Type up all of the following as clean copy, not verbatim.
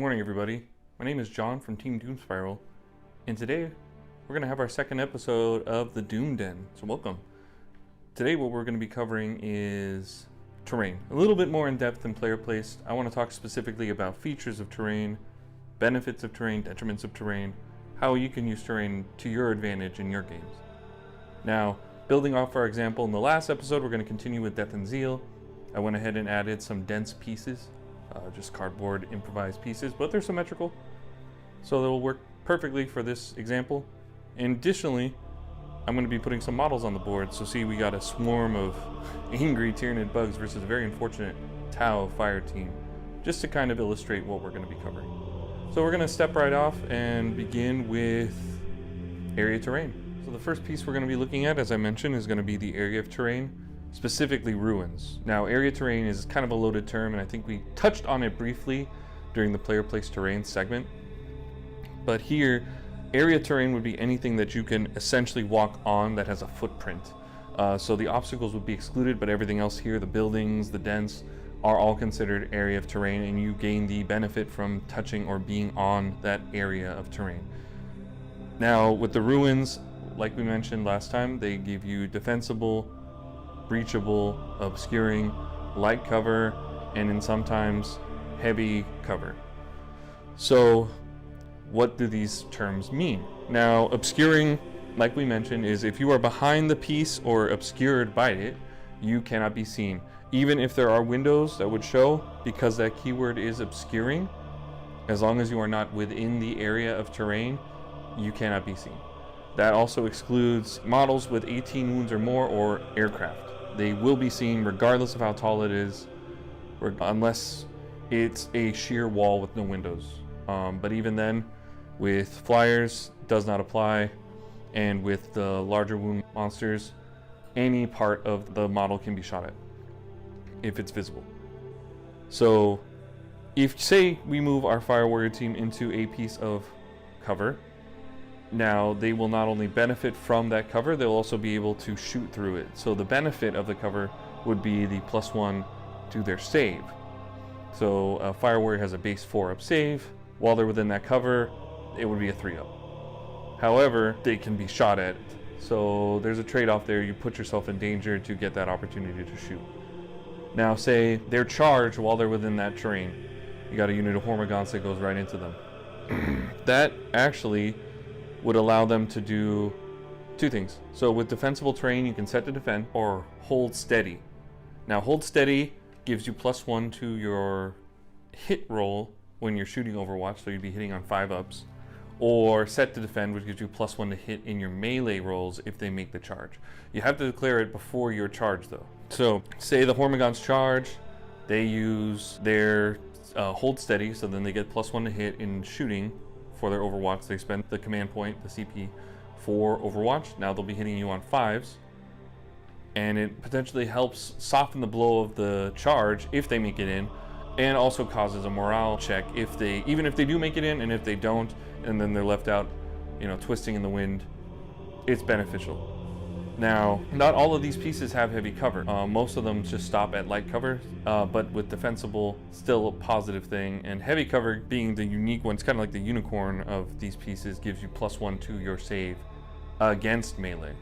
morning, everybody. My name is John from Team Doom Spiral, and today we're going to have our second episode of the Doom Den, so welcome. Today what we're going to be covering is terrain. A little bit more in depth than player placed. I want to talk specifically about features of terrain, benefits of terrain, detriments of terrain, how you can use terrain to your advantage in your games. Now, building off our example in the last episode, we're going to continue with Death and Zeal. I went ahead and added some dense pieces. Just cardboard improvised pieces, but they're symmetrical, so they'll work perfectly for this example. And additionally, I'm going to be putting some models on the board. So see, we got a swarm of angry Tyranid bugs versus a very unfortunate Tau fire team, just to kind of illustrate what we're going to be covering. So we're going to step right off and begin with area terrain. So the first piece we're going to be looking at, as I mentioned, is going to be the area of terrain, specifically ruins. Now, area terrain is kind of a loaded term, and I think we touched on it briefly during the player place terrain segment. But here, area terrain would be anything that you can essentially walk on that has a footprint. So the obstacles would be excluded, but everything else here, the buildings, the dents, are all considered area of terrain, and you gain the benefit from touching or being on that area of terrain. Now, with the ruins, like we mentioned last time, they give you defensible, breachable, obscuring, light cover, and in sometimes heavy cover. So what do these terms mean? Now, obscuring, like we mentioned, is if you are behind the piece or obscured by it, you cannot be seen. Even if there are windows that would show, because that keyword is obscuring, as long as you are not within the area of terrain, you cannot be seen. That also excludes models with 18 wounds or more or aircraft. They will be seen regardless of how tall it is, unless it's a sheer wall with no windows. But even then, with flyers, does not apply. And with the larger wound monsters, any part of the model can be shot at if it's visible. So if, say, we move our Fire Warrior team into a piece of cover, now they will not only benefit from that cover, they'll also be able to shoot through it. So the benefit of the cover would be the +1 to their save. So a Fire Warrior has a base 4-up save. While they're within that cover, it would be a 3-up. However, they can be shot at. So there's a trade-off there. You put yourself in danger to get that opportunity to shoot. Now say they're charged while they're within that terrain. You got a unit of Hormagaunts that goes right into them. That actually would allow them to do two things. So with defensible terrain, you can set to defend or hold steady. Now hold steady gives you +1 to your hit roll when you're shooting Overwatch, so you'd be hitting on 5-ups. Or set to defend, which gives you +1 to hit in your melee rolls if they make the charge. You have to declare it before your charge though. So say the Hormagaunts charge, they use their hold steady, so then they get +1 to hit in shooting. For their Overwatch, they spend the command point, the CP, for Overwatch. Now they'll be hitting you on 5s, and it potentially helps soften the blow of the charge if they make it in, and also causes a morale check if they, even if they do make it in, and if they don't, and then they're left out, twisting in the wind, it's beneficial. Now, not all of these pieces have heavy cover. Most of them just stop at light cover, but with defensible, still a positive thing. And heavy cover being the unique one, it's kind of like the unicorn of these pieces, gives you +1 to your save against melee.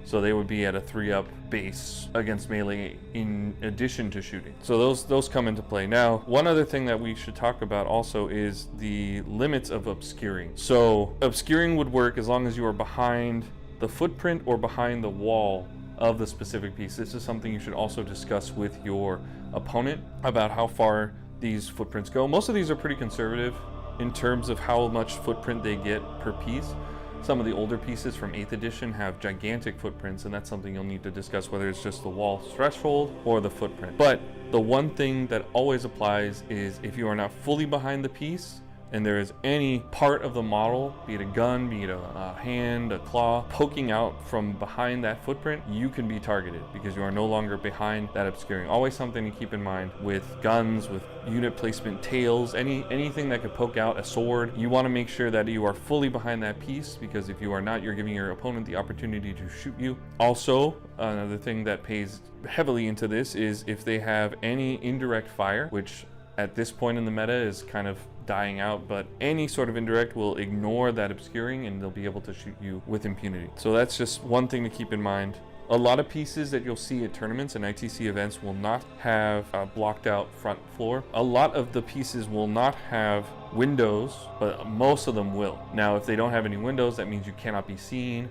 So they would be at a 3-up base against melee in addition to shooting. So those come into play. Now, one other thing that we should talk about also is the limits of obscuring. So obscuring would work as long as you are behind the footprint or behind the wall of the specific piece. This is something you should also discuss with your opponent about how far these footprints go. Most of these are pretty conservative in terms of how much footprint they get per piece. Some of the older pieces from 8th edition have gigantic footprints, and that's something you'll need to discuss, whether it's just the wall threshold or the footprint. But the one thing that always applies is if you are not fully behind the piece, and there is any part of the model, be it a gun, be it a hand, a claw, poking out from behind that footprint, you can be targeted because you are no longer behind that obscuring. Always something to keep in mind with guns, with unit placement, tails, anything that could poke out, a sword. You want to make sure that you are fully behind that piece, because if you are not, you're giving your opponent the opportunity to shoot you. Also, another thing that pays heavily into this is if they have any indirect fire, which at this point in the meta is kind of dying out, but any sort of indirect will ignore that obscuring and they'll be able to shoot you with impunity. So that's just one thing to keep in mind. A lot of pieces that you'll see at tournaments and ITC events will not have a blocked out front floor. A lot of the pieces will not have windows, but most of them will. Now, if they don't have any windows, that means you cannot be seen,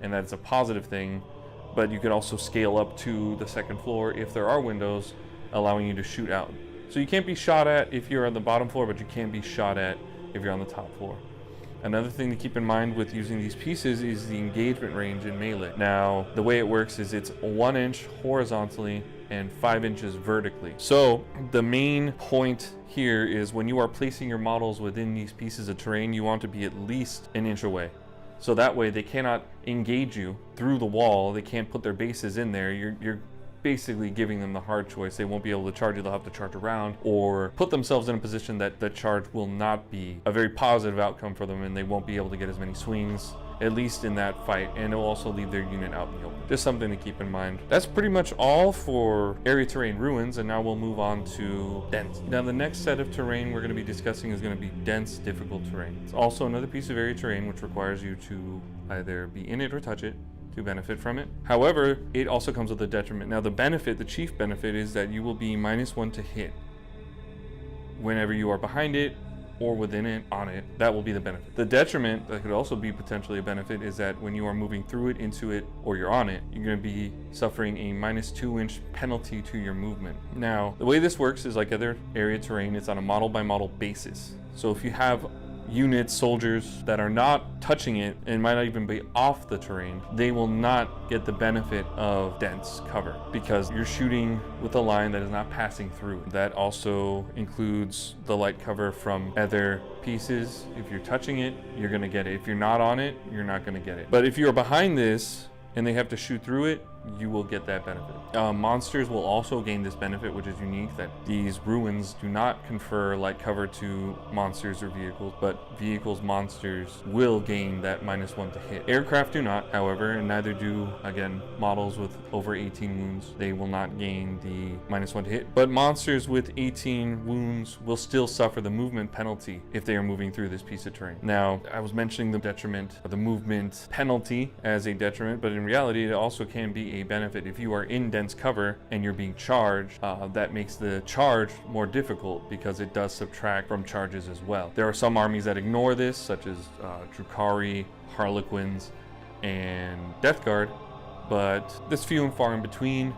and that's a positive thing. But you could also scale up to the second floor if there are windows, allowing you to shoot out. So you can't be shot at if you're on the bottom floor, but you can be shot at if you're on the top floor. Another thing to keep in mind with using these pieces is the engagement range in melee. Now, the way it works is it's 1 inch horizontally and 5 inches vertically. So the main point here is when you are placing your models within these pieces of terrain, you want to be at least 1 inch away. So that way they cannot engage you through the wall. They can't put their bases in there. You're basically giving them the hard choice. They won't be able to charge you. They'll have to charge around or put themselves in a position that the charge will not be a very positive outcome for them, and they won't be able to get as many swings, at least in that fight, and it will also leave their unit out in the open. Just something to keep in mind. That's pretty much all for area terrain ruins, and now we'll move on to dense. Now the next set of terrain we're going to be discussing is going to be dense difficult terrain. It's also another piece of area terrain which requires you to either be in it or touch it to benefit from it. However, it also comes with a detriment. Now the benefit, the chief benefit, is that you will be -1 to hit whenever you are behind it or within it, on it. That will be the benefit. The detriment that could also be potentially a benefit is that when you are moving through it, into it, or you're on it, you're going to be suffering a -2 inch penalty to your movement. Now, the way this works is like other area terrain, it's on a model by model basis. So if you have units, soldiers that are not touching it and might not even be off the terrain, they will not get the benefit of dense cover because you're shooting with a line that is not passing through. That also includes the light cover from other pieces. If you're touching it, you're going to get it. If you're not on it, you're not going to get it. But if you're behind this and they have to shoot through it, you will get that benefit. Monsters will also gain this benefit, which is unique, that these ruins do not confer light cover to monsters or vehicles, but vehicles, monsters will gain that -1 to hit. Aircraft do not, however, and neither do, again, models with over 18 wounds. They will not gain the -1 to hit, but monsters with 18 wounds will still suffer the movement penalty if they are moving through this piece of terrain. Now, I was mentioning the detriment, or the movement penalty as a detriment, but in reality, it also can be a benefit. If you are in dense cover and you're being charged, that makes the charge more difficult because it does subtract from charges as well. There are some armies that ignore this, such as Drukhari, Harlequins, and Death Guard, but this few and far in between.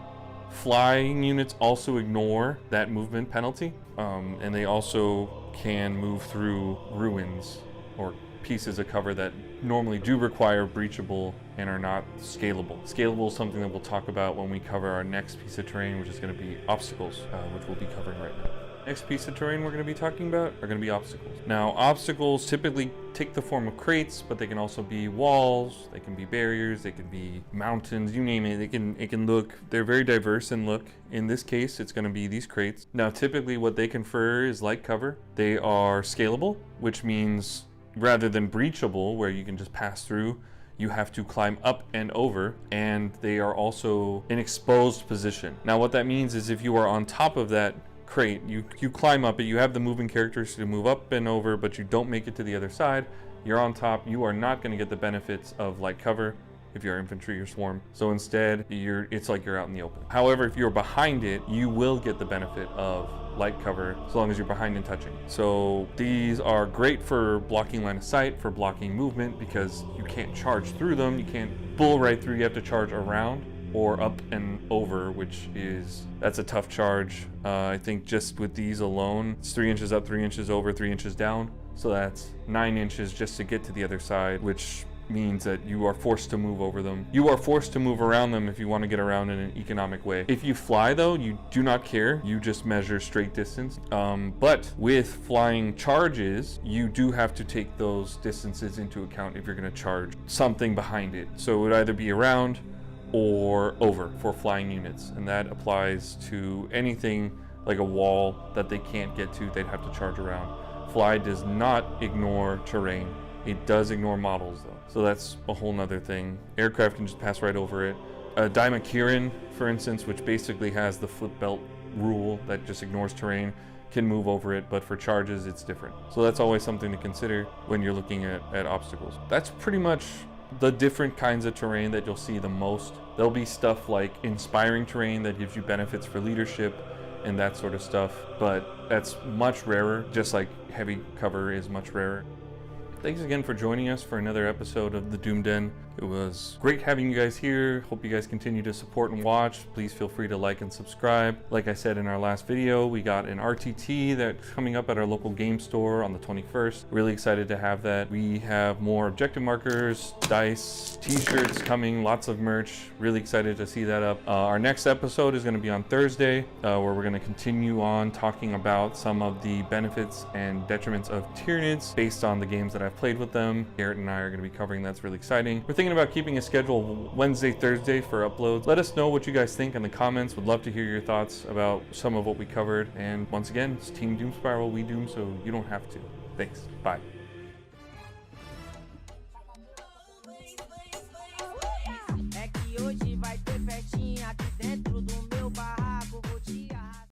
Flying units also ignore that movement penalty, and they also can move through ruins or pieces of cover that normally do require breachable and are not scalable. Scalable is something that we'll talk about when we cover our next piece of terrain, which is going to be obstacles, which we'll be covering right now. Next piece of terrain we're going to be talking about are going to be obstacles. Now, obstacles typically take the form of crates, but they can also be walls, they can be barriers, they can be mountains, you name it. It can look, they're very diverse in look. In this case, it's going to be these crates. Now, typically what they confer is light cover. They are scalable, which means rather than breachable, where you can just pass through, you have to climb up and over, and they are also in exposed position. Now, what that means is if you are on top of that crate, you climb up it, you have the moving characters to move up and over, but you don't make it to the other side, you're on top, you are not going to get the benefits of light cover if you're infantry or swarm. So instead, it's like you're out in the open. However, if you're behind it, you will get the benefit of light cover as long as you're behind and touching. So these are great for blocking line of sight, for blocking movement, because you can't charge through them, you can't bull right through, you have to charge around or up and over, that's a tough charge. I think just with these alone, it's 3 inches up, 3 inches over, 3 inches down. So that's 9 inches just to get to the other side, which means that you are forced to move over them. You are forced to move around them if you want to get around in an economic way. If you fly though, you do not care. You just measure straight distance. But with flying charges, you do have to take those distances into account if you're going to charge something behind it. So it would either be around or over for flying units. And that applies to anything like a wall that they can't get to, they'd have to charge around. Fly does not ignore terrain. It does ignore models though. So that's a whole nother thing. Aircraft can just pass right over it. Daimakirin, for instance, which basically has the foot belt rule that just ignores terrain, can move over it, but for charges it's different. So that's always something to consider when you're looking at obstacles. That's pretty much the different kinds of terrain that you'll see the most. There'll be stuff like inspiring terrain that gives you benefits for leadership and that sort of stuff, but that's much rarer, just like heavy cover is much rarer. Thanks again for joining us for another episode of the Doom Den. It was great having you guys here. Hope you guys continue to support and watch. Please feel free to like and subscribe. Like I said in our last video, we got an RTT that's coming up at our local game store on the 21st. Really excited to have that. We have more objective markers, dice, t-shirts coming, lots of merch. Really excited to see that up. Our next episode is going to be on Thursday, where we're going to continue on talking about some of the benefits and detriments of Tyranids based on the games that I've played with them. Garrett and I are going to be covering that's really exciting. We're thinking about keeping a schedule Wednesday, Thursday for uploads. Let us know what you guys think in the comments. Would love to hear your thoughts about some of what we covered. And once again, it's Team Doom Spiral. We doom so you don't have to. Thanks. Bye.